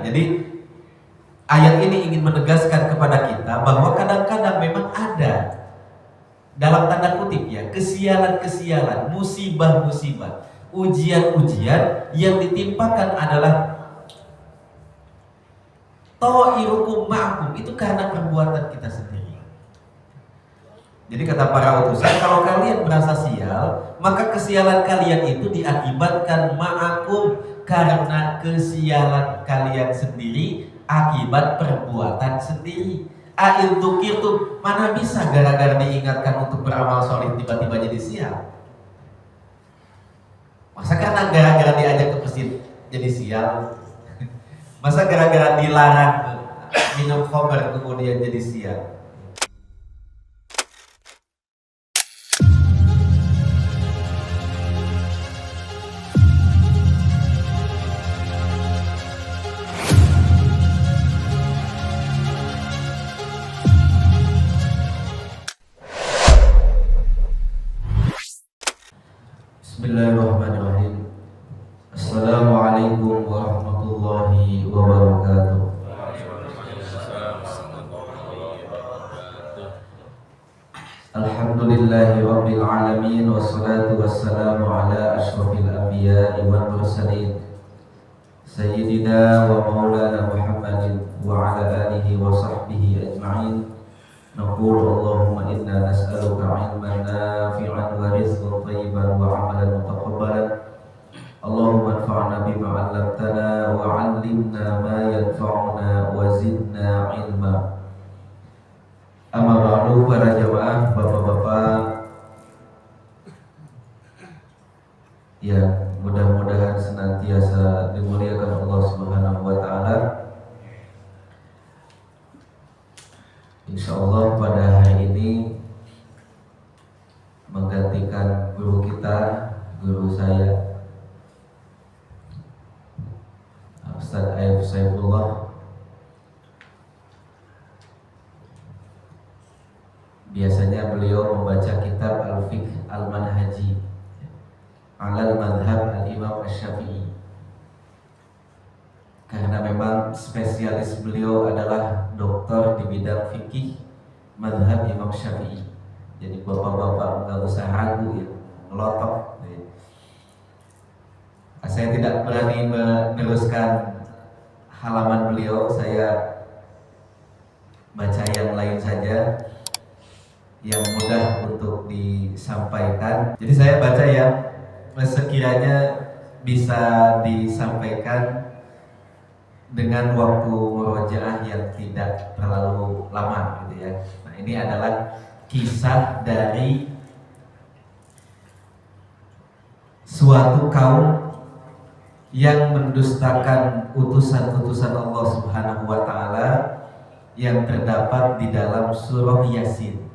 Jadi ayat ini ingin menegaskan kepada kita bahwa kadang-kadang memang ada, dalam tanda kutip ya, kesialan-kesialan, musibah-musibah, ujian-ujian yang ditimpakan adalah ta'irukum ma'akum, itu karena perbuatan kita sendiri. Jadi kata para utusan, kalau kalian merasa sial, maka kesialan kalian itu diakibatkan ma'akum, karena kesialan kalian sendiri akibat perbuatan sendiri. A'in dzukirtum, mana bisa gara-gara diingatkan untuk beramal soleh tiba-tiba jadi sial? Masa karena gara-gara diajak ke masjid jadi sial? Masa gara-gara dilarang minum khamr kemudian jadi sial? Bismillahirrahmanirrahim. Assalamualaikum warahmatullahi wabarakatuh. Alhamdulillahi rabbil alamin, wassalatu wassalamu ala asyrafil anbiya'i wal mursalin, sayyidina wa maulana Muhammadin wa ala alihi wa sahbihi ajma'in. Naqulu Allahumma inna nas'aluka ilman nafi'an wa rizqan thayyiban wa amalan mutaqabbalan. Allahumma anfa'na bima 'allamtana wa 'allimna ma yanfa'una wa zidna ilma. Amma ba'du, para jamaah, bapak-bapak ya, mudah-mudahan senantiasa dimuliakan Allah Subhanahu wa taala. Insyaallah pada hari ini menggantikan guru kita, guru saya Ustaz Ayub Saifullah. Biasanya beliau membaca kitab Al-Fiqh Al-Manhaji Alal Madhab Al-Imam Asy-Syafi'i, karena memang spesialis beliau adalah doktor di bidang fikih madhab Imam Syafi'i. Jadi bapak-bapak nggak usah ragu ya, ngelotok. Saya tidak berani meneruskan halaman beliau, saya baca yang lain saja yang mudah untuk disampaikan. Jadi saya baca yang sekiranya bisa disampaikan dengan waktu murojaah yang tidak terlalu lama gitu ya. Nah, ini adalah kisah dari suatu kaum yang mendustakan utusan-utusan Allah Subhanahu wa taala yang terdapat di dalam surah Yasin.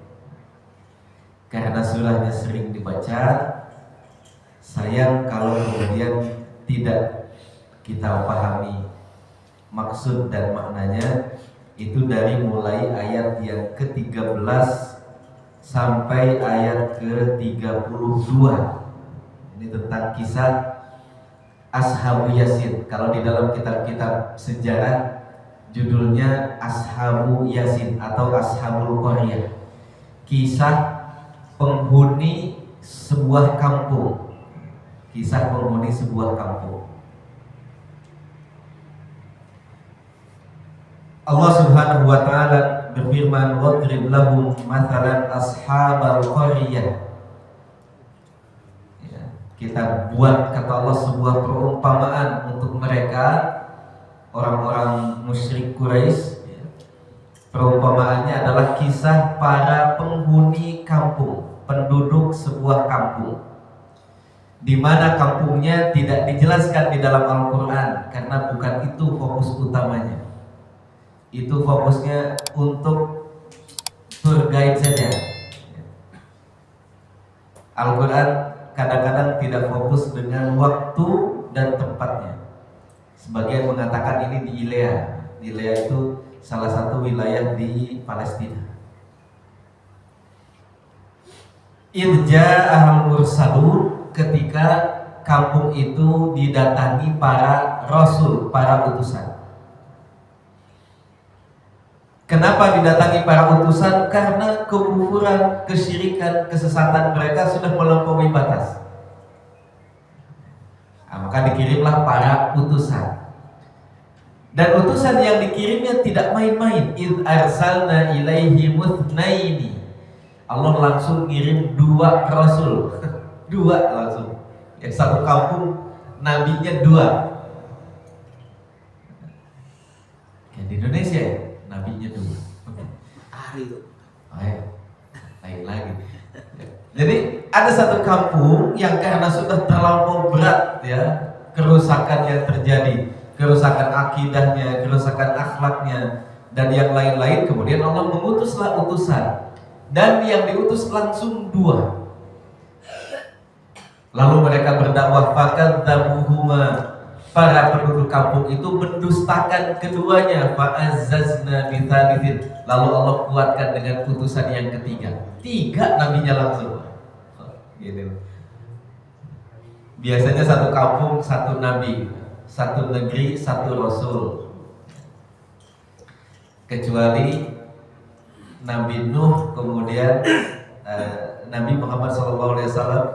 Karena surahnya sering dibaca, sayang kalau kemudian tidak kita pahami maksud dan maknanya. Itu dari mulai ayat yang ke-13 sampai ayat ke-32. Ini tentang kisah Ashabu Yasin. Kalau di dalam kitab-kitab sejarah judulnya Ashabu Yasin atau Ashabul Qaryah, kisah penghuni sebuah kampung. Kisah penghuni sebuah kampung. Allah Subhanahu wa taala berfirman, "Wadrib lahum mathalan ashabal qaryah." Ya, kita buat, kata Allah, sebuah perumpamaan untuk mereka, orang-orang musyrik Quraisy. Ya. Perumpamaannya adalah kisah para penghuni kampung, penduduk sebuah kampung, di mana kampungnya tidak dijelaskan di dalam Al-Quran karena bukan itu fokus utamanya. Itu fokusnya untuk tour guide saja. Al-Quran kadang-kadang tidak fokus dengan waktu dan tempatnya. Sebagian mengatakan ini di Ilea. Ilea itu salah satu wilayah di Palestina. Irja al-mursalun, ketika kampung itu didatangi para rasul, para utusan. Kenapa didatangi para utusan? Karena kekufuran, kesyirikan, kesesatan mereka sudah melampaui batas. Nah, maka dikirimlah para utusan. Dan utusan yang dikirimnya tidak main-main. Idh arsalna ilaihi muthnaini. Allah langsung ngirim 2 rasul. 2 langsung. Yang satu kampung nabinya 2. Yang di Indonesia ya, nabinya 2. Hari itu. Lain lagi. Jadi ada satu kampung yang karena sudah terlampau berat ya kerusakan yang terjadi, kerusakan akidahnya, kerusakan akhlaknya dan yang lain-lain, kemudian Allah mengutuslah utusan dan yang diutus langsung 2. Lalu mereka berdakwah, fakadzabuhuma, para penduduk kampung itu mendustakan keduanya, fa'azzazna bitsalitsin, lalu Allah kuatkan dengan utusan yang ketiga. 3 nabinya langsung. Gitu. Biasanya satu kampung satu nabi, satu negeri satu rasul. Kecuali Nabi Nuh, kemudian Nabi Muhammad SAW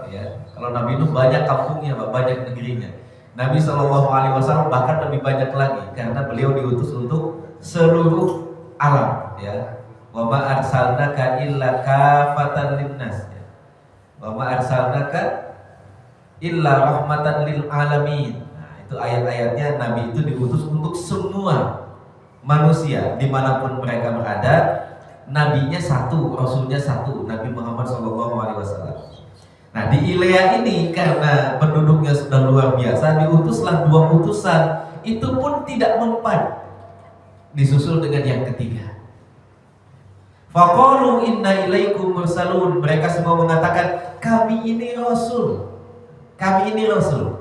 ya. Kalau Nabi Nuh banyak kampungnya, banyak negerinya. Nabi SAW bahkan lebih banyak lagi karena beliau diutus untuk seluruh alam ya. Wa ma arsalnaka illa kafatan linnas ya. Wa ma arsalnaka illa rahmatan lil alamin. Nah, itu ayat-ayatnya Nabi itu diutus untuk semua manusia dimanapun mereka berada. Nabinya satu, rasulnya satu, Nabi Muhammad SAW. Nah di Ilea ini karena penduduknya sudah luar biasa, diutuslah 2 utusan. Itu pun tidak mempan, disusul dengan yang ketiga. Faqalu inna ilaikum mursalun. Mereka semua mengatakan kami ini rasul. Kami ini rasul.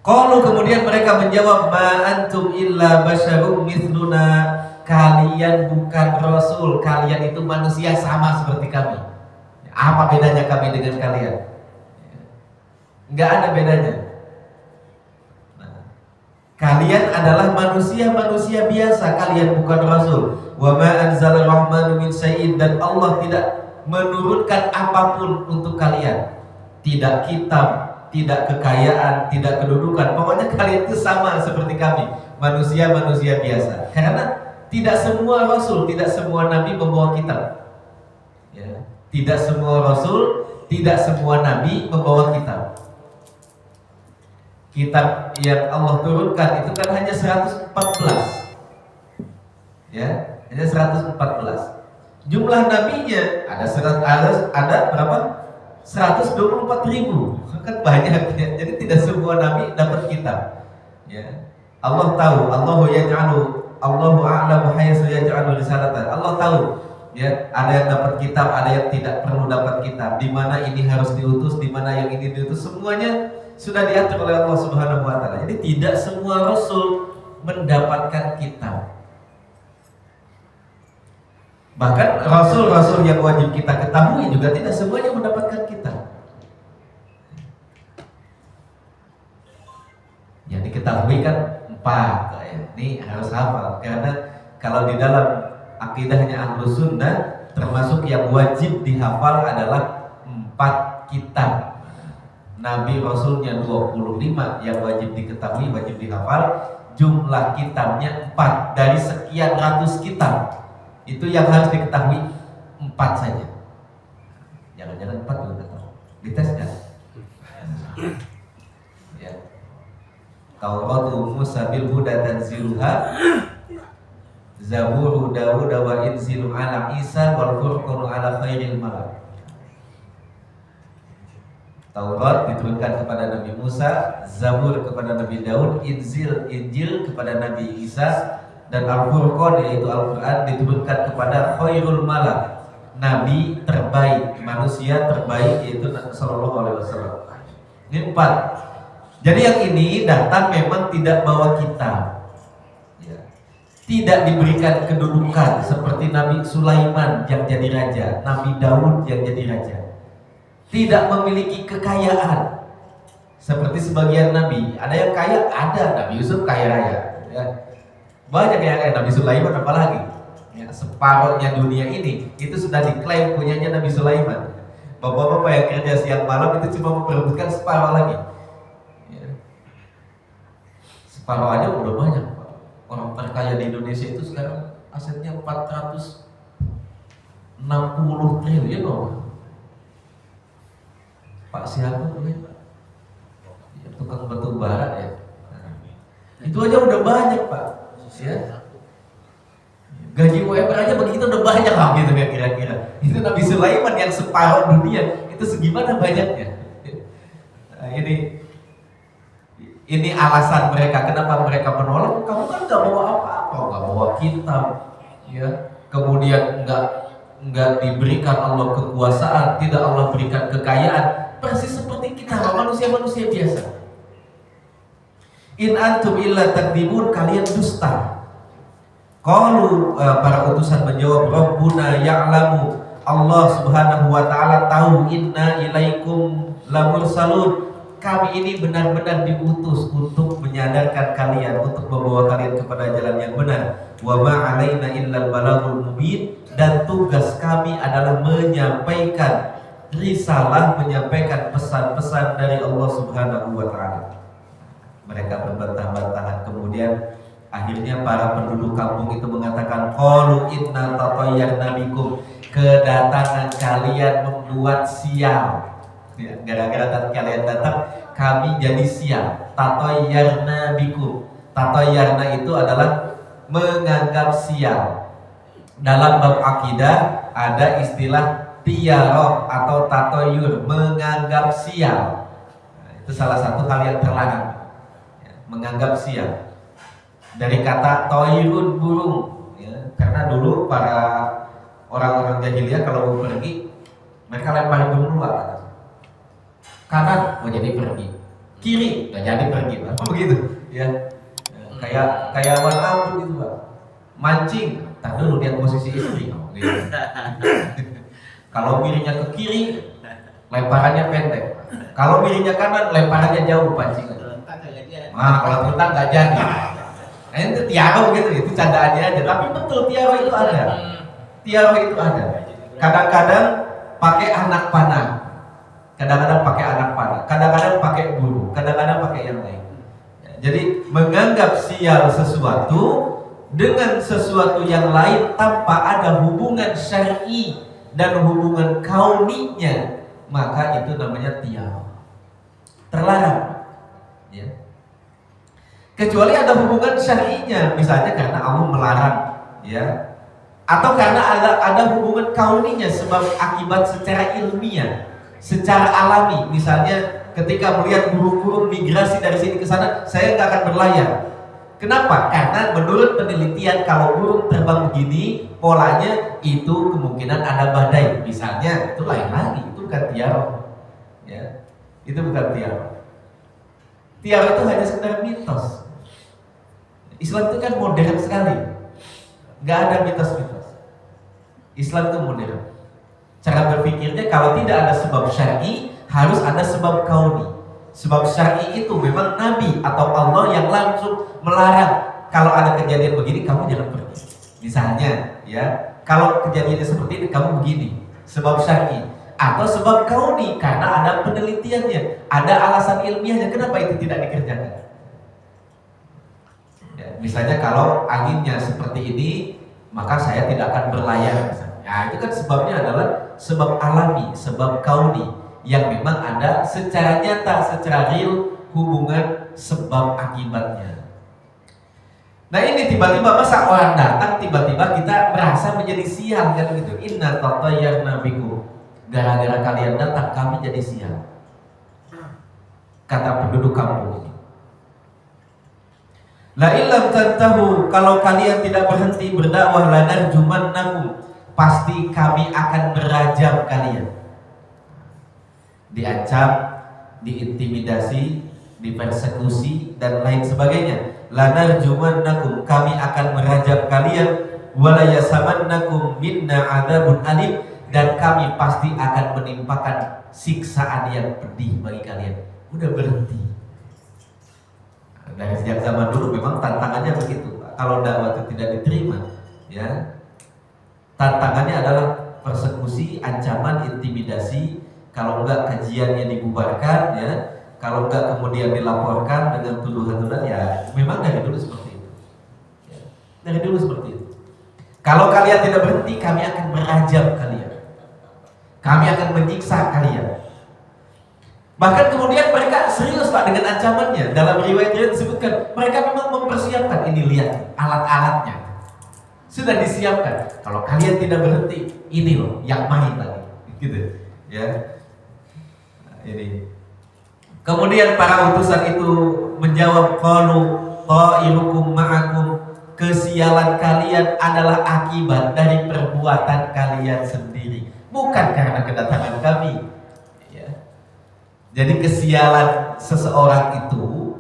Qalu, kemudian mereka menjawab, ma antum illa basyarum mithluna. Kalian bukan rasul, kalian itu manusia sama seperti kami. Apa bedanya kami dengan kalian? Enggak ada bedanya. Nah, kalian adalah manusia-manusia biasa, kalian bukan rasul. Wa ma anzala rahmanu min syai'in, dan Allah tidak menurunkan apapun untuk kalian. Tidak kitab, tidak kekayaan, tidak kedudukan. Pokoknya kalian itu sama seperti kami, manusia-manusia biasa. Karena tidak semua rasul, tidak semua nabi membawa kitab. Ya. Tidak semua rasul, tidak semua nabi membawa kitab. Kitab yang Allah turunkan itu kan hanya 114. Ya, hanya 114. Jumlah nabinya ada berapa? 124.000. Kan banyak ya. Jadi tidak semua nabi dapat kitab. Ya. Allah tahu, Allahu a'lamu haitsu yaj'alu risalatan. Allah tahu ya, ada yang dapat kitab, ada yang tidak perlu dapat kitab, di mana ini harus diutus, di mana yang ini diutus, semuanya sudah diatur oleh Allah Subhanahu wa taala. Jadi tidak semua rasul mendapatkan kitab. Bahkan rasul-rasul yang wajib kita ketahui juga tidak semuanya mendapatkan kitab. Yang diketahui kan 4 ya. Ini harus hafal karena kalau di dalam akidahnya Ahlus Sunnah termasuk yang wajib dihafal adalah 4 kitab. Nabi Rasulnya 25 yang wajib diketahui, wajib dihafal. Jumlah kitabnya 4 dari sekian ratus kitab. Itu yang harus diketahui 4 saja. Jangan-jangan 4 juga tahu. Dites kan? Ya. Tauratu Musa bil huda tanziluha, Zaburu Dawud wa inzilu ala Isa wal furqanu ala khairil malak. Taurat diturunkan kepada Nabi Musa, Zabur kepada Nabi Daud, Injil kepada Nabi Isa, dan Al-Furqan yaitu Al-Quran diturunkan kepada khairul malak, Nabi terbaik, manusia terbaik, yaitu Sallallahu Alaihi Wasallam. Ini 4. Jadi yang ini datang memang tidak bawa kitab, ya. Tidak diberikan kedudukan seperti Nabi Sulaiman yang jadi raja, Nabi Daud yang jadi raja. Tidak memiliki kekayaan seperti sebagian nabi. Ada yang kaya, ada Nabi Yusuf kaya raya, ya. Banyak yang Nabi Sulaiman apalagi. Ya, separuhnya dunia ini itu sudah diklaim punyanya Nabi Sulaiman. Bapak-bapak yang kerja siang malam itu cuma memperebutkan separuh lagi. Ya. Separuh aja udah banyak. Orang terkaya di Indonesia itu sekarang asetnya 460 triliun loh. Pak siapa tuh ya? Tukang batu bara ya. Nah, itu aja udah banyak Pak. Ya. Gaji UMR aja begitu udah banyak lah gitu ya kira-kira. Itu Nabi Sulaiman yang separuh dunia itu segimana banyaknya. Nah, ini alasan mereka kenapa mereka menolak. Kamu kan nggak bawa apa-apa, nggak bawa kitab, ya. Kemudian nggak diberikan Allah kekuasaan, tidak Allah berikan kekayaan, persis seperti kita manusia-manusia biasa. In antum illa takdibun, kalian dusta. Qalu, para utusan menjawab, Rabbuna ya'lamu, Allah subhanahu wa ta'ala tahu, inna ilaikum lamursalun, kami ini benar-benar diutus untuk menyadarkan kalian, untuk membawa kalian kepada jalan yang benar. Wa ma 'alaina illal balaghul mubin, dan tugas kami adalah menyampaikan risalah, menyampaikan pesan-pesan dari Allah subhanahu wa ta'ala. Mereka berbantah-bantahan. Kemudian akhirnya para penduduk kampung itu mengatakan, qalu inna tatayyarna bikum, kedatangan kalian membuat sial. Ya, gara-gara kalian datang kami jadi sial. Tatayyarna bikum. Tatayyarna itu adalah menganggap sial. Dalam bab akidah ada istilah tiyaroh atau tatoyur, menganggap sial. Nah, itu salah satu hal yang terlarang. Menganggap sial dari kata toirun, burung ya, karena dulu para orang-orang jahiliyah kalau mau pergi mereka lempar burung luar, kanan mau jadi pergi, kiri nggak jadi pergi, begitu ya. Kayak wan ampun gitu Pak, mancing tak dulu lihat posisi istri gitu. Kalau miringnya ke kiri lemparannya pendek, kalau miringnya kanan lemparannya jauh pancingan. Nah, kalau tentang nggak jadi. Nah, itu tiaro gitu, itu candaannya aja. Tapi betul tiaro itu ada. Tiaro itu ada. Kadang-kadang pakai anak panah, kadang-kadang pakai anak panah, kadang-kadang pakai bulu, kadang-kadang pakai yang lain. Jadi menganggap sial sesuatu dengan sesuatu yang lain tanpa ada hubungan syar'i dan hubungan kauninya, maka itu namanya tiaro. Terlarang. Ya. Kecuali ada hubungan syar'inya, misalnya karena Allah melarang, ya, atau karena ada hubungan kauninya, sebab akibat secara ilmiah, secara alami. Misalnya ketika melihat burung-burung migrasi dari sini ke sana, saya nggak akan berlayar. Kenapa? Karena menurut penelitian kalau burung terbang begini polanya itu kemungkinan ada badai, misalnya. Itu lain lagi, itu bukan tiaro, ya, itu bukan tiaro. Tiaro itu hanya sekedar mitos. Islam itu kan modern sekali, nggak ada mitos-mitos. Islam itu modern. Cara berpikirnya kalau tidak ada sebab syar'i, harus ada sebab kauni. Sebab syar'i itu memang Nabi atau Allah yang langsung melarang, kalau ada kejadian begini kamu jangan pergi. Misalnya, ya, kalau kejadiannya seperti ini kamu begini. Sebab syar'i atau sebab kauni karena ada penelitiannya, ada alasan ilmiahnya kenapa itu tidak dikerjakan. Ya, misalnya kalau anginnya seperti ini, maka saya tidak akan berlayar. Nah, itu kan sebabnya adalah sebab alami, sebab kauni yang memang ada secara nyata, secara real hubungan sebab akibatnya. Nah ini tiba-tiba masa orang datang tiba-tiba kita merasa menjadi sial kan gitu. Inna tatayyarna bikum, gara-gara kalian datang kami jadi sial, kata penduduk kampung ini. La illam tantahu, kalau kalian tidak berhenti berdakwah, lanarjumannakum, pasti kami akan merajam kalian. Diancam, diintimidasi, dipersekusi dan lain sebagainya. Lanarjumannakum, kami akan merajam kalian. Wala yasamannakum minna adzabun alim, dan kami pasti akan menimpakan siksaan yang pedih bagi kalian. Udah berhenti. Dari sejak zaman dulu memang tantangannya begitu Pak. kalau dakwah itu tidak diterima, ya tantangannya adalah persekusi, ancaman, intimidasi. Kalau enggak kajiannya dibubarkan, ya. Kalau enggak kemudian dilaporkan dengan tuduhan-tuduhan, ya memang dari dulu seperti itu. Ya, dari dulu seperti itu. Kalau kalian tidak berhenti, kami akan merajam kalian. Kami akan menyiksa kalian. Bahkan kemudian mereka serius Pak dengan ancamannya. Dalam riwayat disebutkan mereka memang mempersiapkan, ini lihat alat-alatnya sudah disiapkan. Kalau kalian tidak berhenti, ini loh yang main tadi, gitu ya. Nah, ini. Kemudian para utusan itu menjawab, qalu ta'irukum ma'akum, kesialan kalian adalah akibat dari perbuatan kalian sendiri, bukan karena kedatangan kami. Jadi kesialan seseorang itu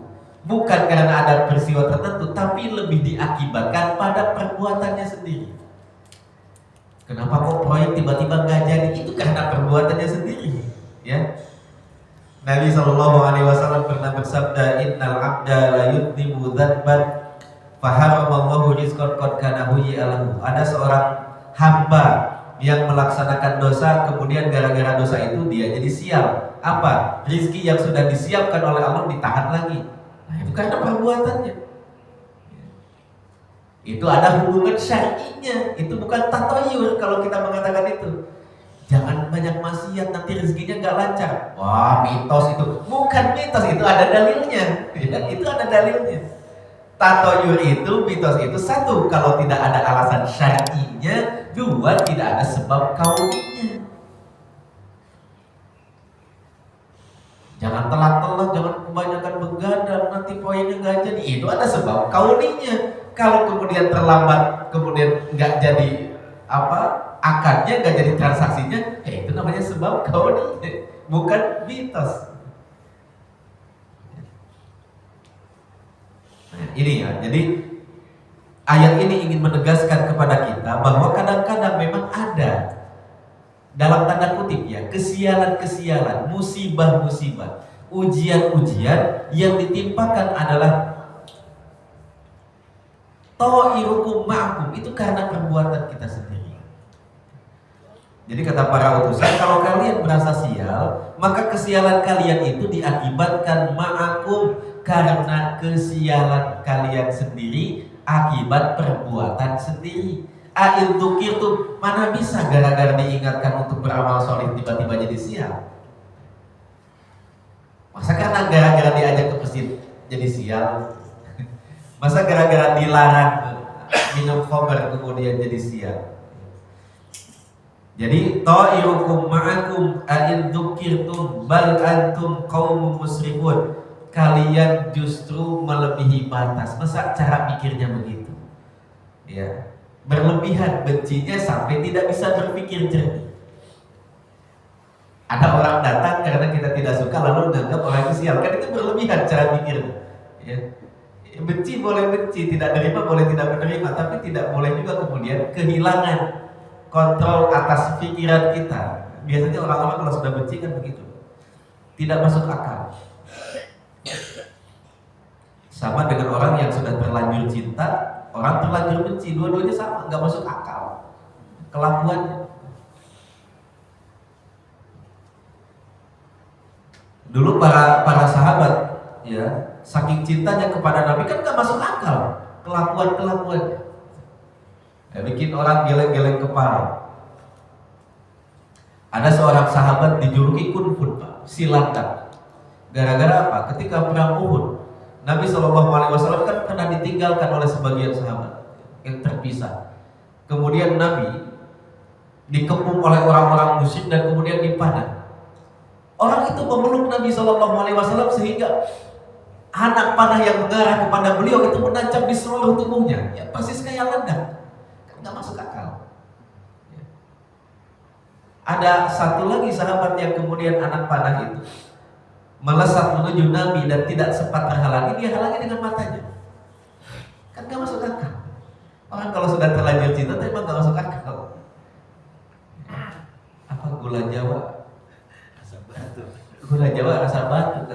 bukan karena ada peristiwa tertentu, tapi lebih diakibatkan pada perbuatannya sendiri. Kenapa kok proyek tiba-tiba nggak jadi? Itu karena perbuatannya sendiri. Ya, Nabi SAW pernah bersabda, Innal abda la yudnibu dzanban faharamallahu rizqan qad kana alahu. Ada seorang hamba yang melaksanakan dosa, kemudian gara-gara dosa itu dia jadi sial. Apa? Rizki yang sudah disiapkan oleh Allah ditahan lagi. Nah, itu karena perbuatannya. Itu ada hubungan syar'inya. Itu bukan tatoyur kalau kita mengatakan itu. Jangan banyak maksiat, nanti rezekinya nggak lancar. Wah, mitos itu. Bukan mitos, itu ada dalilnya. Itu ada dalilnya. Tatoyur itu, mitos itu, satu, kalau tidak ada alasan syar'inya. Dua, tidak ada sebab kauninya. Jangan telat-telat, jangan kebanyakan begadang, nanti proyeknya nggak jadi. Itu ada sebab kauninya. Kalau kemudian terlambat, kemudian nggak jadi akadnya, nggak jadi transaksinya, itu namanya sebab kauninya, bukan mitos. Nah, ini ya. Jadi ayat ini ingin menegaskan kepada kita bahwa kadang-kadang memang ada, dalam tanda kutip ya, kesialan-kesialan, musibah-musibah, ujian-ujian yang ditimpakan adalah ta'irukum ma'akum, itu karena perbuatan kita sendiri. Jadi kata para utusan, kalau kalian merasa sial, maka kesialan kalian itu diakibatkan ma'akum, karena kesialan kalian sendiri akibat perbuatan sendiri. A'in dzukirtum, mana bisa gara-gara diingatkan untuk beramal soleh tiba-tiba jadi sial? Masa karena gara-gara diajak ke masjid jadi sial? Masa gara-gara dilarang minum khamr kemudian jadi sial? Jadi ta'irukum ma'akum a'in dzukirtum bal antum qaumun musrifun. Kalian justru melebihi batas. Masa cara pikirnya begitu? Ya. Berlebihan bencinya sampai tidak bisa berpikir jernih. Ada orang datang karena kita tidak suka lalu menganggap orang itu sial, kan itu berlebihan cara pikirnya. Ya. Benci boleh benci, tidak menerima boleh tidak menerima, tapi tidak boleh juga kemudian kehilangan kontrol atas pikiran kita. Biasanya orang-orang kalau sudah benci kan begitu, tidak masuk akal. Sama dengan orang yang sudah terlanjur cinta, orang terlanjur benci, dua-duanya sama, nggak masuk akal kelakuannya. Dulu para sahabat, ya, saking cintanya kepada Nabi kan nggak masuk akal kelakuannya. Ya, bikin orang geleng-geleng kepala. Ada seorang sahabat dijuluki kunfun, Pak, silangkap. Gara-gara apa? Ketika perang Uhud, Nabi SAW kan pernah ditinggalkan oleh sebagian sahabat yang terpisah. Kemudian Nabi dikepung oleh orang-orang musyrik dan kemudian dipanah. Orang itu memeluk Nabi SAW sehingga anak panah yang mengarah kepada beliau itu menancap di seluruh tubuhnya. Ya persis kayak ledak. Kan nggak masuk akal. Ya. Ada satu lagi sahabat yang kemudian anak panah itu melesat menuju Nabi dan tidak sempat terhalangi, dia halangi dengan matanya. Kan gak masuk akal. Orang kalau sudah terlanjur cinta itu emang gak masuk akal. Apa gula Jawa? Rasa batu. Gula Jawa rasa batu.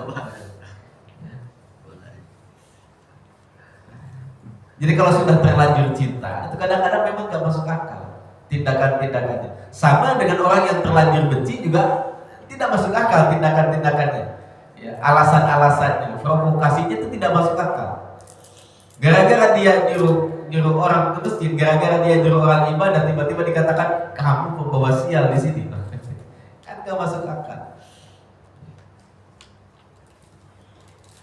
Jadi kalau sudah terlanjur cinta, itu kadang-kadang memang gak masuk akal tindakan-tindakannya. Sama dengan orang yang terlanjur benci juga tidak masuk akal tindakan-tindakannya. Ya, alasan-alasannya, provokasinya itu tidak masuk akal. Gara-gara dia nyuruh orang ke masjid, gara-gara dia nyuruh orang ibadah, tiba-tiba dikatakan kamu pembawa sial di sini. Kan gak masuk akal.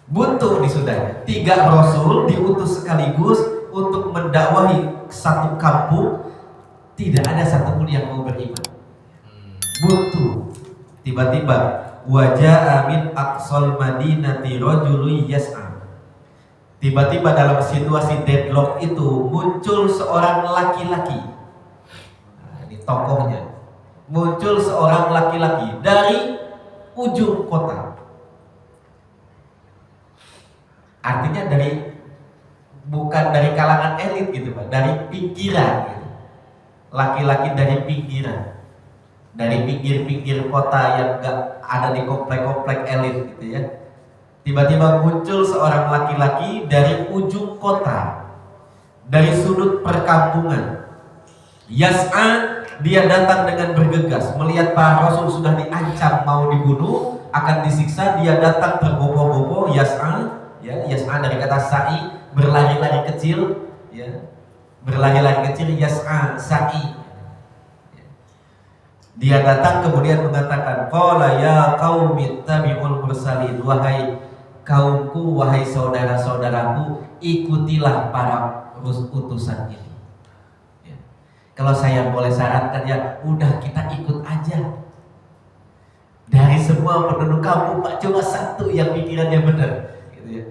Buntu nih saudara. 3 rasul diutus sekaligus untuk mendakwahi satu kampung, tidak ada satupun yang mau beriman. Buntu. Tiba-tiba wajah min aqsal madinati rajulun yas'a. Tiba-tiba dalam situasi deadlock itu muncul seorang laki-laki. Nah, ini tokohnya. Muncul seorang laki-laki dari ujung kota. Artinya bukan dari kalangan elit gitu Pak, dari pinggiran gitu. Laki-laki dari pinggiran. Dari pinggir-pinggir kota yang gak ada di komplek-komplek elit gitu ya. Tiba-tiba muncul seorang laki-laki dari ujung kota, dari sudut perkampungan. Yas'a, dia datang dengan bergegas, melihat para rasul sudah diancam mau dibunuh, akan disiksa, dia datang tergopoh-gopoh. Yas'a, ya, yas'a dari kata sa'i, berlari-lari kecil, ya. Berlari-lari kecil, yas'a, sa'i. Dia datang kemudian mengatakan, qala ya qaumi ittabi'ul mursalin, wahai kaumku, wahai saudara-saudaraku, ikutilah para utusan ini. Ya. Kalau saya boleh sarankan ya, udah kita ikut aja. Dari semua penduduk kampung Pak, cuma satu yang pikirannya benar, gitu ya.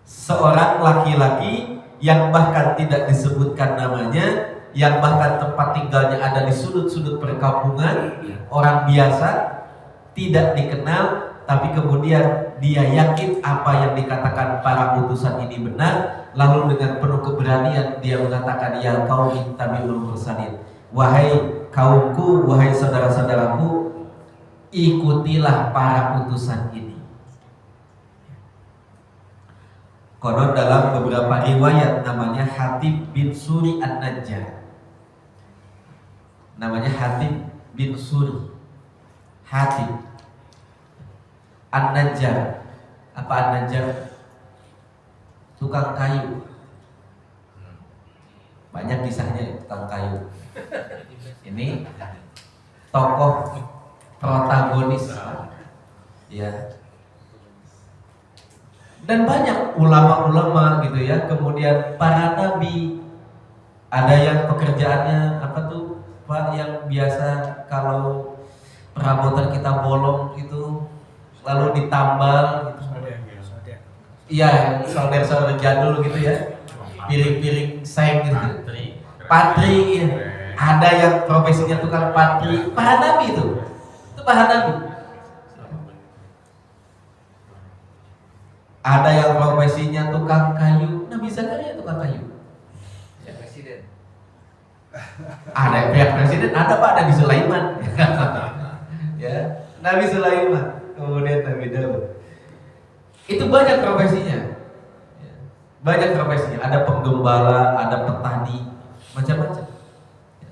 Seorang laki-laki yang bahkan tidak disebutkan namanya, yang bahkan tempat tinggalnya ada di sudut-sudut perkampungan, orang biasa, tidak dikenal, tapi kemudian dia yakin apa yang dikatakan para utusan ini benar, lalu dengan penuh keberanian dia mengatakan, ya qaumi ittabi'ul mursalin, wahai kaumku, wahai saudara-saudaraku, ikutilah para utusan ini. Konon dalam beberapa riwayat namanya Hatib bin Suri An-Najjar. Namanya Hatib bin Suri. Hatib An-Najjar. Apa An-Najjar? Tukang kayu. Banyak kisahnya tukang kayu. Ini tokoh protagonis, ya. Dan banyak ulama-ulama gitu ya. Kemudian para nabi. Ada yang pekerjaannya apa tuh Pak, yang biasa kalau perabotan kita bolong itu lalu ditambal gitu. Iya, solder-solder jadul gitu ya. Piring-piring seng gitu. Patri, ya. Ada yang profesinya tukang patri. Para nabi itu para nabi. Ada yang profesinya tukang kayu. Nabi Zakaria tukang kayu. Ya, presiden. Ada pihak presiden, ada Pak Nabi Sulaiman. Ya, Nabi Sulaiman, kemudian Nabi Daud. Itu banyak profesinya. Ya, banyak profesinya. Ada penggembala, ada petani, macam-macam. Ya.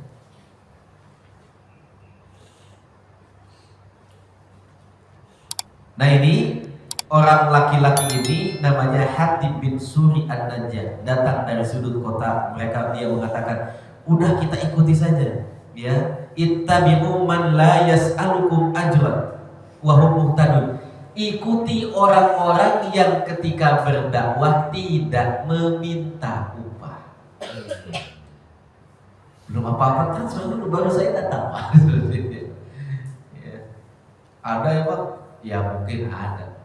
Nah ini orang laki-laki ini namanya Hatib bin Suri An-Najjar, datang dari sudut kota. Dia mengatakan, udah kita ikuti saja, ya. Ittabi'u man la yas'alukum ajran wa hum muhtadun. Ikuti orang-orang yang ketika berdakwah tidak meminta upah. Belum apa-apa kan dulu baru saya datang Pak. Ya. Ada ya Pak? Ya mungkin ada.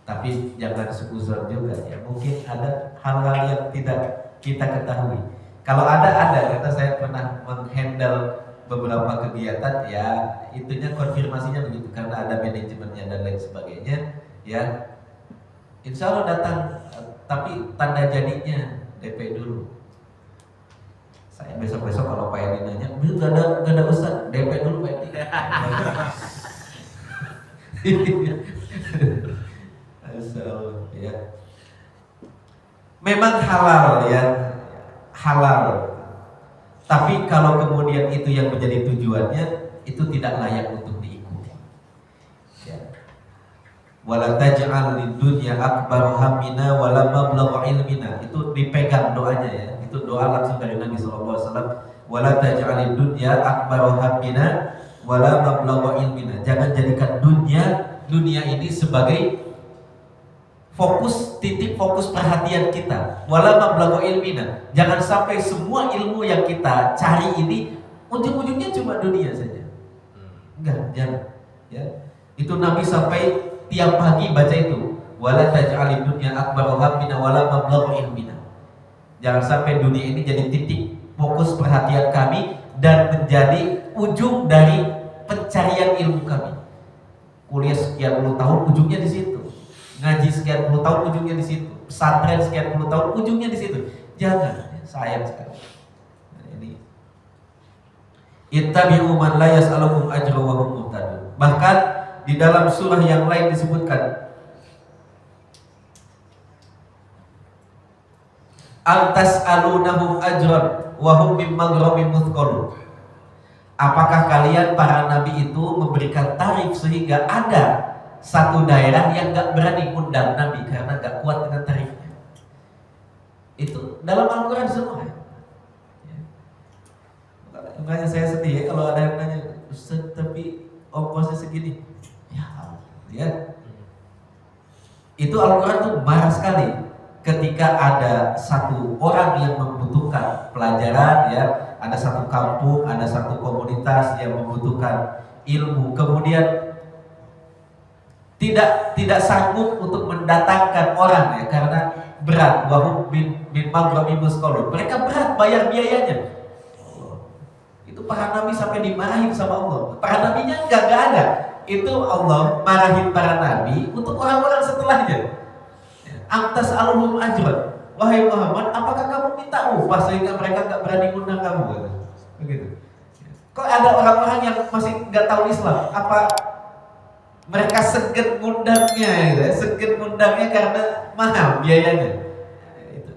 Tapi jangan seuzon juga ya. Mungkin ada hal-hal yang tidak kita ketahui. Kalau ada karena saya pernah menghandle beberapa kegiatan ya, itunya konfirmasinya begitu karena ada manajemennya dan lain sebagainya ya. Insya Allah datang, tapi tanda jadinya DP dulu. Saya besok-besok kalau Pak Edi nanya, gak ada ustaz, DP dulu Pak Edi. Masya Allah, ya. Memang halal ya halal. Tapi kalau kemudian itu yang menjadi tujuannya, itu tidak layak untuk diikuti. Ya. Wala taj'al lid-dunya akbar hammina wala mablagha ilmina. Itu dipegang doanya ya. Itu doa langsung dari Nabi sallallahu alaihi wasallam. Wala taj'al lid-dunya akbar hammina wala mablagha ilmina. Jangan jadikan dunia ini sebagai titik fokus perhatian kita. Wala mablagha ilmina. Jangan sampai semua ilmu yang kita cari ini ujung-ujungnya cuma dunia saja. Enggak, jangan. Ya. Itu Nabi sampai tiap pagi baca itu. Wala taj'alid dunya akbar hammina wala mablagha ilmina. Jangan sampai dunia ini jadi titik fokus perhatian kami dan menjadi ujung dari pencarian ilmu kami. Kuliah sekian puluh tahun ujungnya di situ. Ngaji sekian puluh tahun ujungnya di situ. Pesantren sekian puluh tahun ujungnya di situ. Jangan, sayang sekali. Nah, ini ittabi'u man la yas'alukum ajra wa hum muhtadun. Bahkan di dalam surah yang lain disebutkan antas alunahum ajran wa hum min maghramin muthqalun. Apakah kalian para nabi itu memberikan tarif sehingga ada satu daerah yang gak berani undang nabi karena gak kuat dengan tarifnya? Itu dalam Al-Quran semua ya. Makanya saya sedih ya kalau ada yang nanya, Ustaz tapi ongkosnya segini. Ya. Itu Al-Quran tuh marah sekali ketika ada satu orang yang membutuhkan pelajaran ya, ada satu kampung, ada satu komunitas yang membutuhkan ilmu, kemudian tidak sanggup untuk mendatangkan orang ya karena berat. Wahum bin maghramin muthqalun. Mereka berat bayar biayanya. Itu para nabi sampai dimarahin sama Allah. Para nabinya enggak ada. Itu Allah marahin para nabi untuk orang-orang setelahnya. Antas alhum ajran. Wahai Muhammad, apakah kamu minta upah sehingga mereka enggak berani undang kamu? Begitu. Kok ada orang-orang yang masih enggak tahu Islam? Apa mereka segan ngundangnya gitu ya? Segan ngundangnya karena mahal biayanya.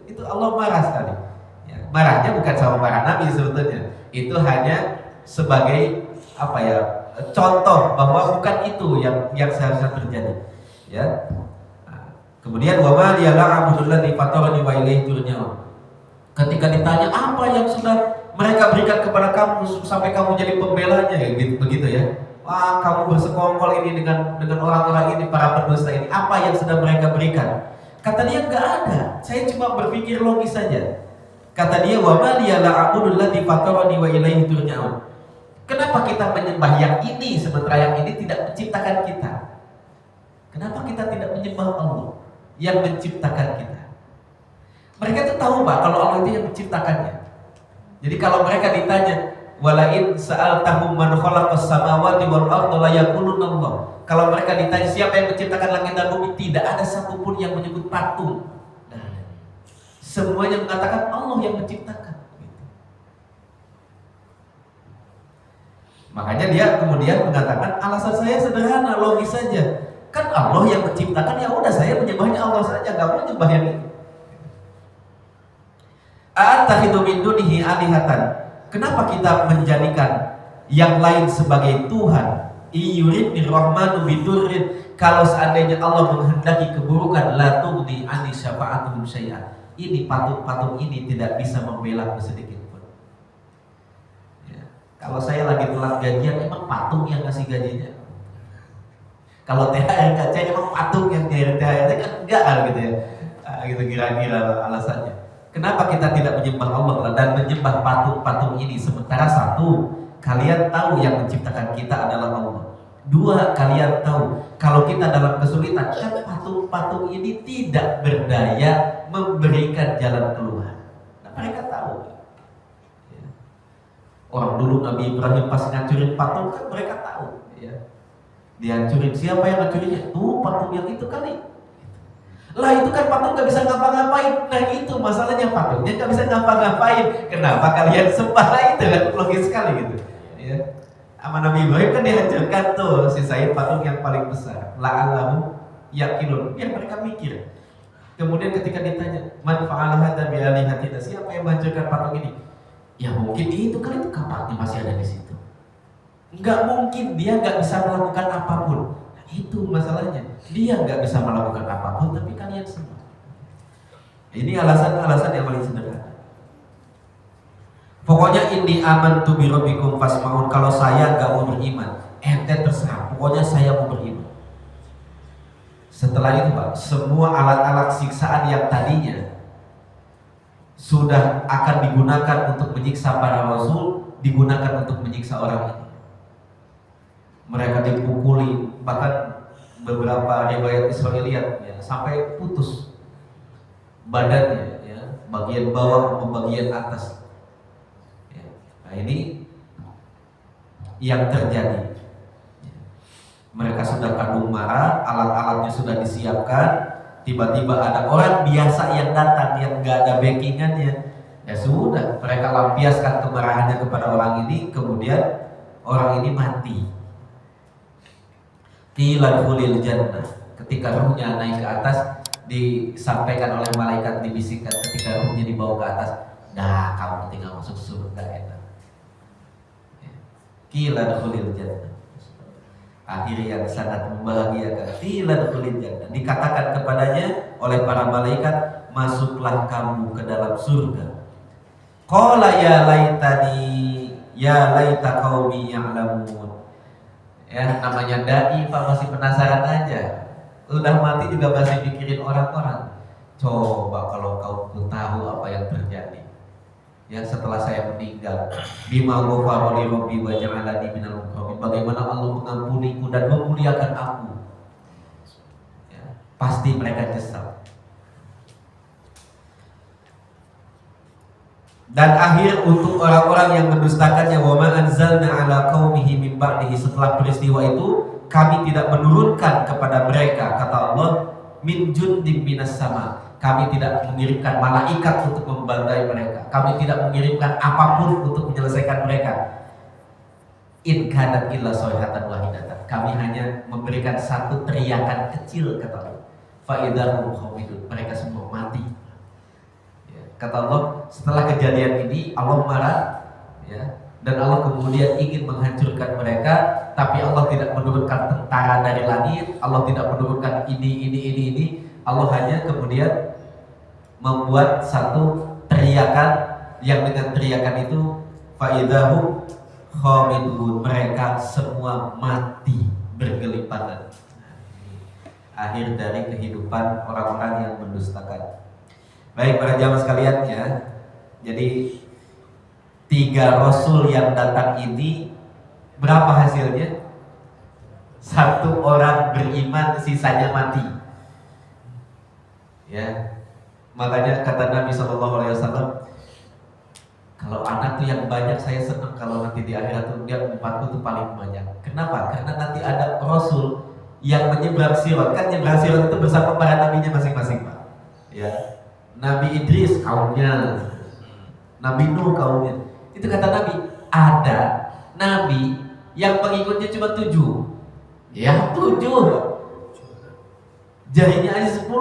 Itu Allah marah sekali. Ya, marahnya bukan sama para nabi sebetulnya. Itu hanya sebagai apa ya, contoh bahwa bukan itu yang seharusnya terjadi. Ya. Nah, kemudian wa ma liya'budu allazi fatarani wa ilaihi turja'un. Ketika ditanya apa yang sudah mereka berikan kepada kamu sampai kamu jadi pembelanya ya, begitu ya. Wah, kamu bersekongkol ini dengan orang-orang ini, para pendusta ini. Apa yang sudah mereka berikan? Kata dia enggak ada. Saya cuma berpikir logis saja. Kata dia, wa ma liya'budu allazi fatarani wa ilaihi turja'un. Kenapa kita menyembah yang ini sementara yang ini tidak menciptakan kita? Kenapa kita tidak menyembah Allah yang menciptakan kita? Mereka itu tahu Pak kalau Allah itu yang menciptakannya. Jadi kalau mereka ditanya, walain sa'altahum man khalaqas samawati wal arda la yaquluna Allah. Kalau mereka ditanya siapa yang menciptakan langit dan bumi, tidak ada satupun yang menyebut patung. Semuanya mengatakan Allah yang menciptakan. Makanya dia kemudian mengatakan alasan saya sederhana, logis saja. Kan Allah yang menciptakan, ya udah saya menyembahnya Allah saja, enggak mau menyembah yang ini. A'attakhidhu min dunihi alihatan. Kenapa kita menjadikan yang lain sebagai Tuhan? Iyuridni rahmanu bidurrin. Kalau seandainya Allah menghendaki keburukan, la tughni ani syafa'atuhum syai'an. Ini patung-patung ini tidak bisa membela sedikit pun. Ya. Kalau saya lagi telat gajian, emang patung yang ngasih gajinya. Kalau THR kaca emang patung yang nyari THR kan enggak gitu ya. Gitu kira-kira alasannya. Kenapa kita tidak menyembah Allah dan menyembah patung-patung ini? Sementara satu, kalian tahu yang menciptakan kita adalah Allah. Dua, kalian tahu kalau kita dalam kesulitan, kan patung-patung ini tidak berdaya memberikan jalan keluar. Nah, mereka tahu. Ya. Orang dulu Nabi Ibrahim pas ngancurin patung kan mereka tahu. Ya. Dihancurin, siapa yang ngancurinnya? Tuh patung yang itu kali. Lah itu kan patung gak bisa ngapa-ngapain. Nah itu masalahnya, patungnya gak bisa ngapa-ngapain. Kenapa kalian sembah itu kan? Logis sekali gitu. Ya. Sama Nabi Ibrahim kan dihancurkan tuh, sisain patung yang paling besar. La'allahu yaqilun, biar mereka mikir. Kemudian ketika ditanya, man fa'ala hadza bi alihatina, siapa yang menghancurkan patung ini? Ya mungkin itu kali itu kapaknya masih ada di situ. Enggak mungkin, dia nggak bisa melakukan apapun. Nah, itu masalahnya. Dia nggak bisa melakukan apapun, tapi kalian semua. Ini alasan-alasan yang paling sederhana. Pokoknya inni amantu bi rabbikum fasma'un. Kalau saya nggak mau beriman, ente terserah. Pokoknya saya mau beriman. Setelah itu Pak, semua alat-alat siksaan yang tadinya sudah akan digunakan untuk menyiksa para rasul, digunakan untuk menyiksa orang ini. Mereka dipukuli, bahkan beberapa riwayat Israiliyat ya, sampai putus badannya, ya, bagian bawah maupun bagian atas. Ya. Nah ini yang terjadi. Mereka sudah kadung marah, alat-alatnya sudah disiapkan, tiba-tiba ada orang biasa yang datang yang gak ada backingannya. Ya sudah, mereka lampiaskan kemarahannya kepada orang ini, kemudian orang ini mati. Qila dkhulil jannah. Ketika ruhnya naik ke atas, disampaikan oleh malaikat, dibisikkan ketika ruhnya dibawa ke atas, dah kamu tinggal masuk surga enak. Qila dkhulil jannah. Akhir yang sangat membahagiakan. Qila dkhulil jannah. Dikatakan kepadanya oleh para malaikat, masuklah kamu ke dalam surga. Qala ya laitani, ya laita qaumi ya'lamun. Ya, namanya dai Pak, masih penasaran aja. Udah mati juga masih mikirin orang-orang. Coba kalau kau tahu apa yang terjadi. Ya, setelah saya meninggal, bima ghafara li rabbi wa ja'alani minal mukramin. Bagaimana Allah mengampuniku dan memuliakan aku. Ya, pasti mereka nyesal. Dan akhir untuk orang-orang yang mendustakannya, wa ma anzalna ala qaumihi min ba'dihi. Setelah peristiwa itu kami tidak menurunkan kepada mereka, kata Allah, min jundim minas sama. Kami tidak mengirimkan malaikat untuk membantai mereka. Kami tidak mengirimkan apapun untuk menyelesaikan mereka. In kanat illa sayhatan wahidatan. Kami hanya memberikan satu teriakan kecil, kata Allah. Fa idahum khamidun. Mereka semua mati. Kata Allah, setelah kejadian ini Allah marah, ya, dan Allah kemudian ingin menghancurkan mereka, tapi Allah tidak menurunkan tentara dari langit, Allah tidak menurunkan ini. Allah hanya kemudian membuat satu teriakan, yang dengan teriakan itu faidahum khamidun, mereka semua mati bergeliparan. Akhir dari kehidupan orang-orang yang mendustakan. Baik para jamaah sekalian ya. Jadi 3 rasul yang datang ini berapa hasilnya? 1 orang beriman, sisanya mati. Ya. Makanya kata Nabi SAW, kalau anak tuh yang banyak saya senang, kalau nanti di akhirat tuh dia umatku tuh paling banyak. Kenapa? Karena nanti ada rasul yang menyeberang sirat. Kan nyeberang sirat itu bersama para nabinya masing-masing, Pak. Ya. Nabi Idris kaumnya, Nabi Nuh kaumnya. Itu kata Nabi, ada Nabi yang pengikutnya cuma 7. Ya 7, jarinya aja 10.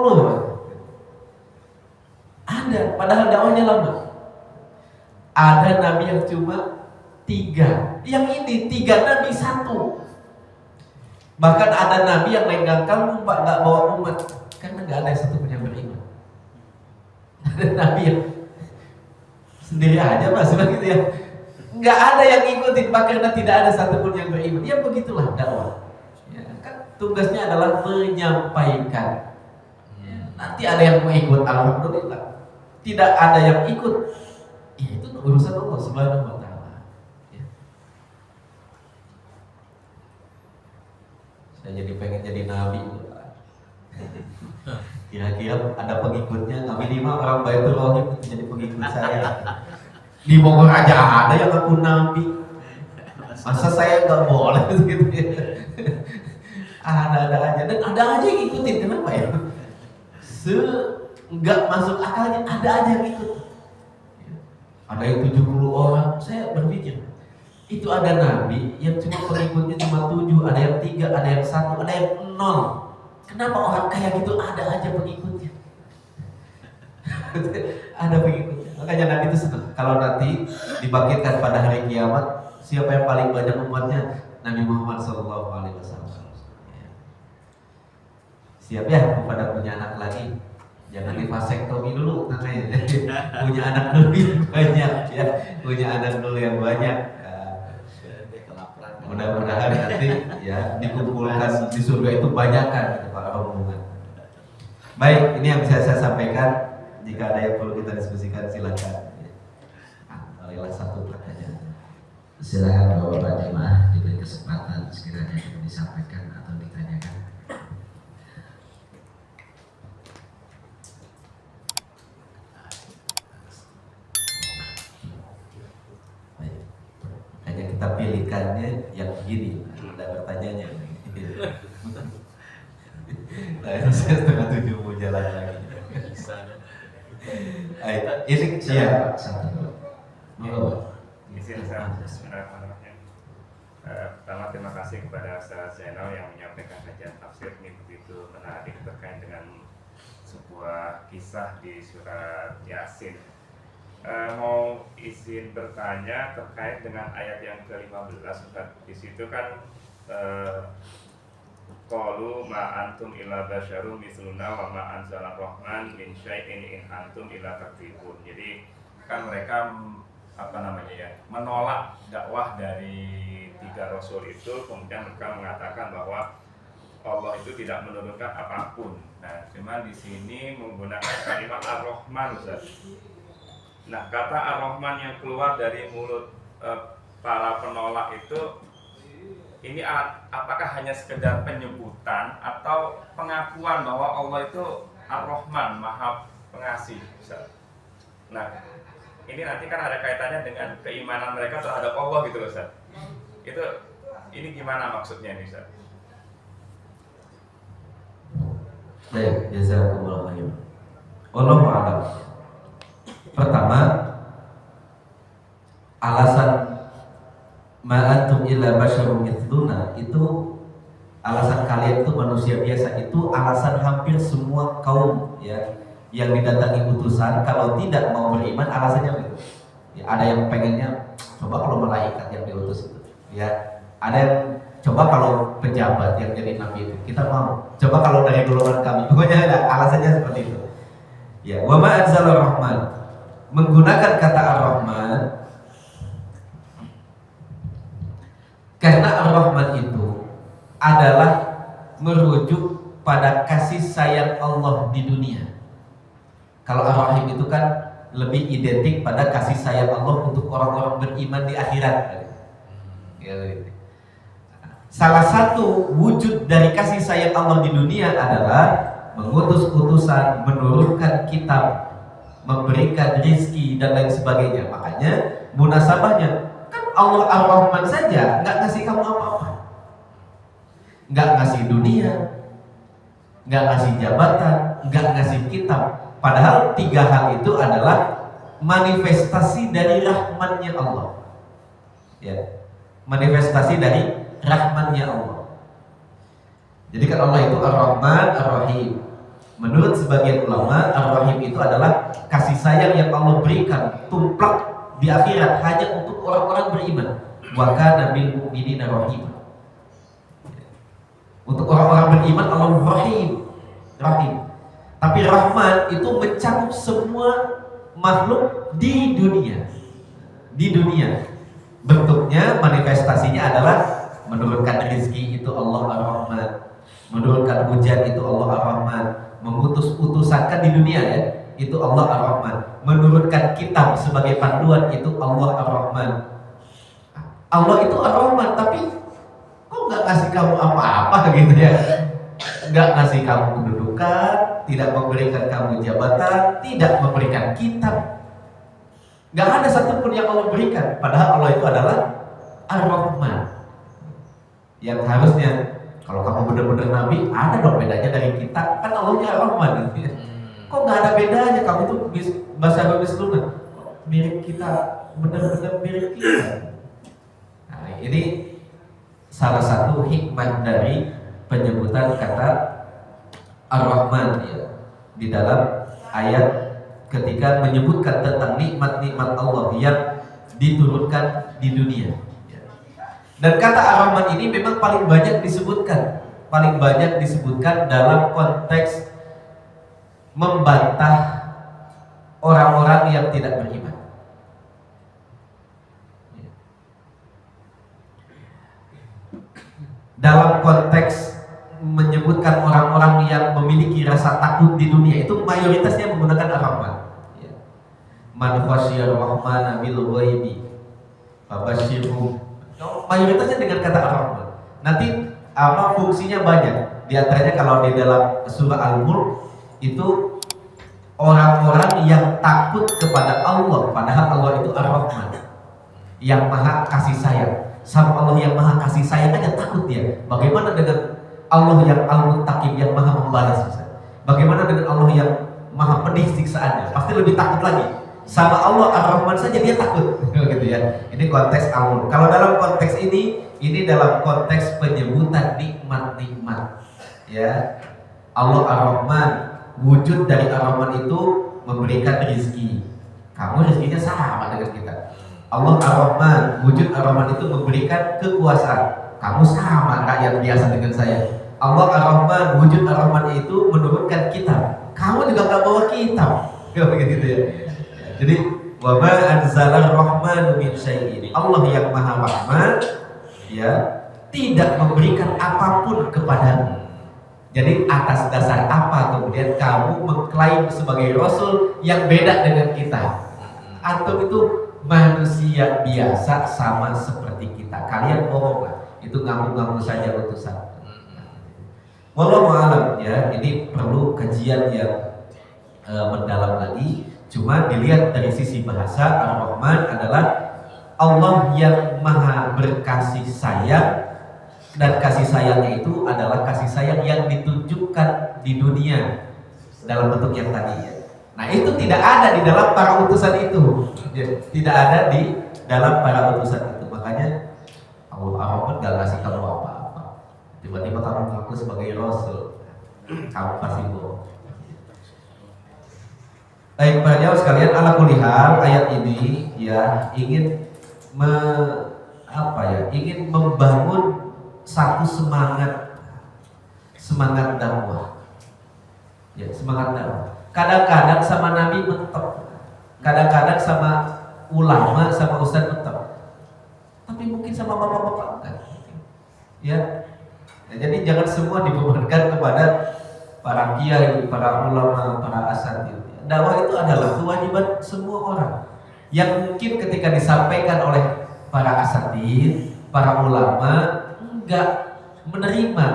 Ada, padahal dakwahnya lama. Ada Nabi yang cuma 3. Yang ini 3 Nabi 1. Bahkan ada Nabi yang lenggang kampung Pak, gak bawa umat, karena gak ada satu pun yang beriman. Ada Nabi yang sendiri aja Mas, begitu ya. Nggak ada yang ngikutin, karena tidak ada satupun yang beriman. Ya begitulah dakwah. Ya, kan tugasnya adalah menyampaikan. Ya, nanti ada yang mau ikut, alhamdulillah. Tidak ada yang ikut, ya itu urusan Allah Subhanahu wa Ta'ala. Ya. Saya jadi pengen jadi nabi. Kira-kira ada pengikutnya, minimal orang Baitul Rahim jadi pengikut saya. Di Bogor aja ada yang ngaku nabi, masa saya nggak boleh gitu ya? Ada aja, dan ada aja yang ngikutin. Kenapa ya? Nggak masuk akalnya, ada aja yang ikut. Ada yang 70 orang. Saya berpikir, itu ada nabi yang cuma pengikutnya cuma 7, ada yang 3, ada yang 1, ada yang 0. Kenapa orang kayak gitu ada aja pengikutnya? Ada pengikutnya. Makanya Nabi itu senang. Kalau nanti dibangkitkan pada hari kiamat, siapa yang paling banyak umatnya? Nabi Muhammad SAW. Siap ya pada punya anak lagi. Jangan divasektomi dulu katanya. Punya anak dulu yang banyak ya. Punya anak dulu yang banyak. Mudah-mudahan nanti ya dikumpulkan di surga itu banyakkan gitu, para rombongan. Baik, ini yang bisa saya sampaikan. Jika ada yang perlu kita diskusikan silakan. Alhamdulillah satu pertanyaan. Silakan Bapak jemaah diberi kesempatan sekiranya yang disampaikan atau ditanyakan. Baik. Hanya kita pilihkannya yang begini, ada pertanyaannya. Nah, itu saya setengah 7 mau jalan lagi. Ini siap satu. Izin saya bismillahirrahmanirrahim. Pertama terima kasih kepada Ustaz Zainal yang menyampaikan kajian tafsir ini begitu menarik terkait dengan sebuah kisah di surat Yasin. Mau izin bertanya terkait dengan ayat yang ke-15 Ustaz. Di situ kan qalu ma antum illa basyarum misluna wa ma anzala rahman min syai'in in antum illa takdzibun. Jadi kan mereka menolak dakwah dari 3 rasul itu, kemudian mereka mengatakan bahwa Allah itu tidak menurunkan apapun. Nah, cuma di sini menggunakan kalimat Ar-Rahman, Ustaz. Nah, kata Ar-Rahman yang keluar dari mulut para penolak itu, ini apakah hanya sekedar penyebutan atau pengakuan bahwa Allah itu Ar-Rahman, Maha Pengasih, Ustaz? Nah, ini nanti kan ada kaitannya dengan keimanan mereka terhadap Allah gitu loh, Ustaz. Ini gimana maksudnya nih, Ustaz? Baik, jazakumullah khairan. Wallahu a'lam. Pertama, alasan ma antum illa basyarum mithluna itu alasan kalian itu manusia biasa, itu alasan hampir semua kaum ya yang didatangi utusan. Kalau tidak mau beriman alasannya gitu. Ya, ada yang pengennya coba kalau malaikat yang diutus itu. Ya, ada yang coba kalau pejabat yang jadi nabi itu kita mau. Coba kalau dari golongan kami. Pokoknya ada alasannya seperti itu. Ya, wa ma anzala rahman. Menggunakan kata ar-Rahman karena ar-Rahman itu adalah merujuk pada kasih sayang Allah di dunia. Kalau Ar-Rahim itu kan lebih identik pada kasih sayang Allah untuk orang-orang beriman di akhirat. Salah satu wujud dari kasih sayang Allah di dunia adalah mengutus utusan, menurunkan kitab, memberikan rizki dan lain sebagainya. Makanya munasabahnya kan Allah Ar-Rahman saja nggak ngasih kamu apa-apa, nggak ngasih dunia, nggak ngasih jabatan, nggak ngasih kitab. Padahal 3 hal itu adalah manifestasi dari rahmannya Allah. Ya, manifestasi dari rahmannya Allah. Jadi kan Allah itu Ar-Rahman, Ar-Rahim. Menurut sebagian ulama, Ar-Rahim itu adalah kasih sayang yang Allah berikan tumplak di akhirat hanya untuk orang-orang beriman. Wa kana bil mu'minina rahim. Untuk orang-orang beriman Allah Rahim, Rahim. Tapi Rahman itu mencakup semua makhluk di dunia. Di dunia. Bentuknya, manifestasinya adalah menurunkan rezeki itu Allah Ar-Rahman, menurunkan hujan itu Allah Ar-Rahman, mengutus utusan kan di dunia ya, itu Allah Ar-Rahman, menurunkan kitab sebagai panduan itu Allah Ar-Rahman. Allah itu Ar-Rahman, tapi kok nggak ngasih kamu apa-apa gitu ya? Nggak ngasih kamu kedudukan, tidak memberikan kamu jabatan, tidak memberikan kitab. Nggak ada satupun yang Allah berikan. Padahal Allah itu adalah Ar-Rahman. Yang harusnya kalau kamu benar-benar nabi, ada dong bedanya dari kita. Kan Allahnya Ar-Rahman gitu ya. Kok nggak ada bedanya? Kamu tuh bahasa misluna, mirip kita, benar-benar mirip kita. Nah, ini salah satu hikmah dari penyebutan kata Ar-Rahman ya, di dalam ayat ketika menyebutkan tentang nikmat-nikmat Allah yang diturunkan di dunia. Dan kata Ar-Rahman ini memang paling banyak disebutkan dalam konteks membantah orang-orang yang tidak beriman. Dalam konteks menyebutkan orang-orang yang memiliki rasa takut di dunia itu mayoritasnya menggunakan Ar-Rahman. Man khasyiyar rahmana bil ghaibi fabasyirhum. Mayoritasnya dengan kata Ar-Rahman. Nanti fungsinya banyak. Di antaranya kalau di dalam surah Al-Mulk itu orang-orang yang takut kepada Allah, padahal Allah itu Ar-Rahman, yang maha kasih sayang. Sama Allah yang maha kasih sayang aja takut dia. Bagaimana dengan Allah yang Al-Muttaqin, yang maha membalas? Bagaimana dengan Allah yang maha pedih siksaannya? Pasti lebih takut lagi. Sama Allah Ar-Rahman saja dia takut. Gitu ya. Ini konteks Al-Mulk. Kalau dalam konteks ini dalam konteks penyebutan nikmat-nikmat. Ya. Allah Ar-Rahman, wujud dari Ar-Rahman itu memberikan rezeki. Kamu rezekinya sama dengan kita. Allah Ar-Rahman, wujud Ar-Rahman itu memberikan kekuasaan. Kamu sama rakyat biasa dengan saya. Allah Ar-Rahman, wujud Ar-Rahman itu menurunkan kitab. Kamu juga gak bawa kitab. Begitu ya. Jadi wa ma anzalar rahmanu min syai'in. Allah yang Maha Rahman ya tidak memberikan apapun kepadamu. Jadi atas dasar apa kemudian kamu mengklaim sebagai rasul yang beda dengan kita? Antum itu manusia biasa sama seperti kita. Kalian bohong lah. Itu ngaku-ngaku saja utusan. Wallahu a'lam ya. Ini perlu kajian yang mendalam lagi. Cuma dilihat dari sisi bahasa, Ar-Rahman adalah Allah yang maha berkasih sayang, dan kasih sayangnya itu adalah kasih sayang yang ditunjukkan di dunia dalam bentuk yang tadi ya. Nah itu tidak ada di dalam para utusan itu, tidak ada di dalam para utusan itu. Makanya Allah Ar-Rahman gak ngasih kamu apa-apa. Tiba-tiba kamu ngaku sebagai Rasul, kamu pasti bohong. Baik para jamaah sekalian, ala kulli hal ayat ini ya ingin ingin membangun satu semangat dakwah. Ya, semangat dakwah. Kadang-kadang sama Nabi mentok, kadang-kadang sama ulama, sama ustaz mentok. Tapi mungkin sama bapak-bapak enggak. Ya. Jadi jangan semua dibebankan kepada para kiai, para ulama, para asatidz. Dakwah itu adalah kewajiban semua orang yang mungkin ketika disampaikan oleh para asatidz, para ulama enggak menerima.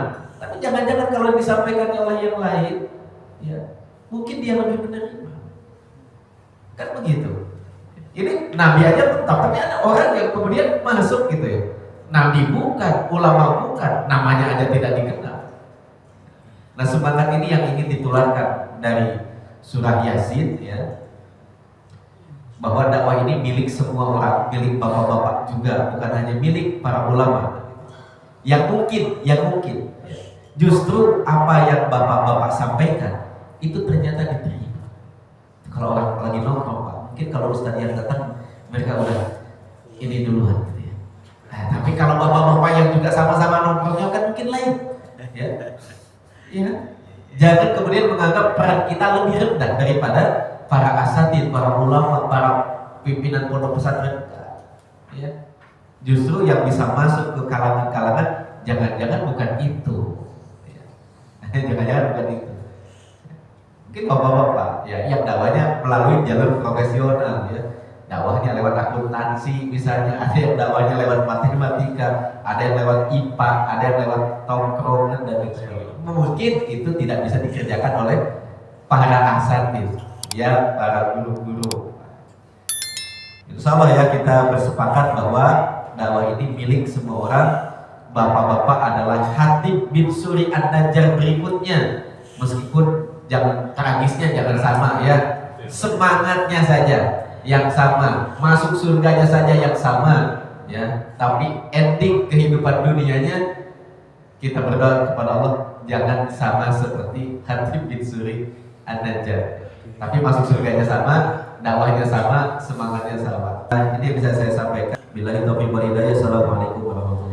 Tapi jangan-jangan kalau disampaikan oleh yang lain, ya mungkin dia lebih menerima. Kan begitu. Ini Nabi aja mentok, tapi ada orang yang kemudian masuk gitu ya. Nabi bukan, ulama bukan, namanya aja tidak dikenal. Nah semangat ini yang ingin ditularkan dari surah Yasin ya, bahwa dakwah ini milik semua orang, milik bapak-bapak juga, bukan hanya milik para ulama. Yang mungkin justru apa yang bapak-bapak sampaikan itu ternyata diterima. Kalau orang lagi nongkrong Pak, mungkin kalau ustaz yang datang mereka udah ini duluan gitu ya. Nah, tapi kalau bapak-bapak yang juga sama-sama nongkrongnya kan mungkin lain ya. Ya. Jangan kemudian menganggap peran kita lebih rendah daripada para asatidz, para ulama, para pimpinan pondok pesantren. Ya. Justru yang bisa masuk ke kalangan-kalangan jangan-jangan bukan itu. Ya. Jangan-jangan bukan itu. Mungkin bapak-bapak ya yang dakwahnya melalui jalur profesional ya. Dakwahnya lewat akuntansi misalnya, ada yang dakwahnya lewat matematika, ada yang lewat IPA, ada yang lewat tongkrongan dan sebagainya. Mungkin itu tidak bisa dikerjakan oleh para asatidz ya, para guru-guru. Insyaallah ya kita bersepakat bahwa dakwah ini milik semua orang. Bapak-bapak adalah Hatib bin Suri An-Najjar berikutnya, meskipun jangan tragisnya jangan sama ya, semangatnya saja yang sama, masuk surganya saja yang sama ya, tapi ending kehidupan dunianya kita berdoa kepada Allah jangan sama seperti Hatib bin Suri An-Najjar. Tapi masuk surganya sama, dakwahnya sama, semangatnya sama. Nah, ini yang bisa saya sampaikan. Billahi taufiq wal hidayah. Assalamualaikum warahmatullahi wabarakatuh.